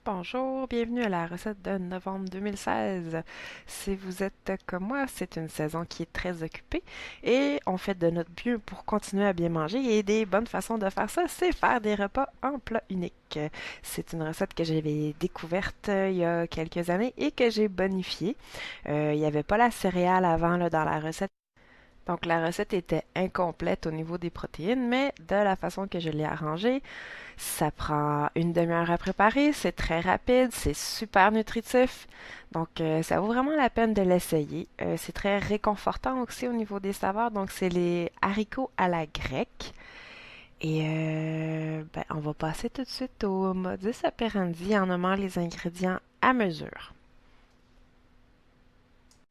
Bonjour, bienvenue à la recette de novembre 2016. Si vous êtes comme moi, c'est une saison qui est très occupée et on fait de notre mieux pour continuer à bien manger et des bonnes façons de faire ça, c'est faire des repas en plat unique. C'est une recette que j'avais découverte il y a quelques années et que j'ai bonifiée. Il n'y avait pas la céréale avant là, dans la recette. Donc la recette était incomplète au niveau des protéines, mais de la façon que je l'ai arrangée, ça prend une demi-heure à préparer, c'est très rapide, c'est super nutritif. Donc, ça vaut vraiment la peine de l'essayer. C'est très réconfortant aussi au niveau des saveurs. Donc, c'est les haricots à la grecque. Et on va passer tout de suite au modus operandi en nommant les ingrédients à mesure.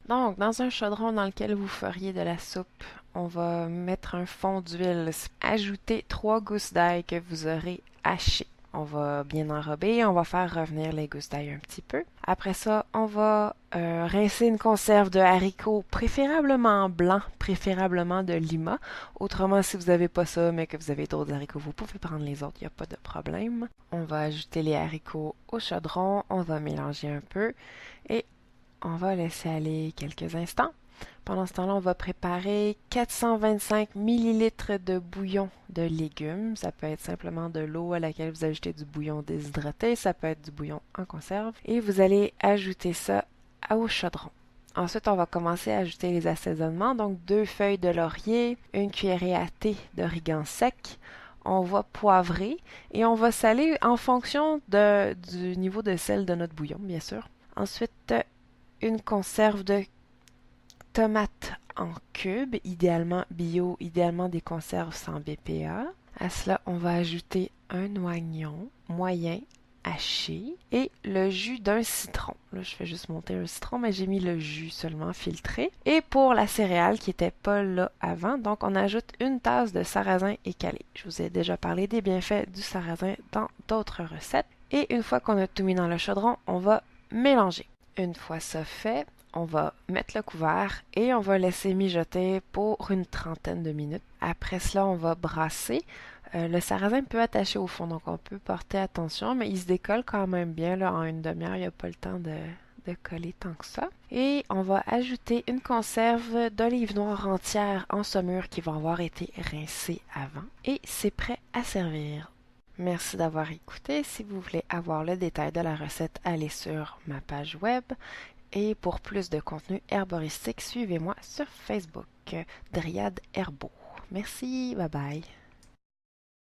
Donc, dans un chaudron dans lequel vous feriez de la soupe, on va mettre un fond d'huile. Ajouter 3 gousses d'ail que vous aurez hachées. On va bien enrober, on va faire revenir les gousses d'ail un petit peu. Après ça, on va rincer une conserve de haricots, préférablement blancs, préférablement de Lima. Autrement, si vous n'avez pas ça, mais que vous avez d'autres haricots, vous pouvez prendre les autres, il n'y a pas de problème. On va ajouter les haricots au chaudron, on va mélanger un peu et on va laisser aller quelques instants. Pendant ce temps-là, on va préparer 425 millilitres de bouillon de légumes. Ça peut être simplement de l'eau à laquelle vous ajoutez du bouillon déshydraté. Ça peut être du bouillon en conserve. Et vous allez ajouter ça au chaudron. Ensuite, on va commencer à ajouter les assaisonnements. Donc, 2 feuilles de laurier, une cuillerée à thé d'origan sec. On va poivrer et on va saler en fonction du niveau de sel de notre bouillon, bien sûr. Ensuite, une conserve de tomates en cubes, idéalement bio, idéalement des conserves sans BPA. À cela, on va ajouter un oignon moyen haché et le jus d'un citron. Là, je fais juste monter un citron, mais j'ai mis le jus seulement filtré. Et pour la céréale qui n'était pas là avant, donc on ajoute une tasse de sarrasin écalé. Je vous ai déjà parlé des bienfaits du sarrasin dans d'autres recettes. Et une fois qu'on a tout mis dans le chaudron, on va mélanger. Une fois ça fait, on va mettre le couvert et on va laisser mijoter pour une trentaine de minutes. Après cela, on va brasser. Le sarrasin peut attacher au fond, donc on peut porter attention, mais il se décolle quand même bien là, en une demi-heure. Il n'y a pas le temps de coller tant que ça. Et on va ajouter une conserve d'olive noire entière en saumure qui va avoir été rincée avant. Et c'est prêt à servir. Merci d'avoir écouté. Si vous voulez avoir le détail de la recette, allez sur ma page web. Et pour plus de contenu herboristique, suivez-moi sur Facebook, Dryade Herbo. Merci, bye bye.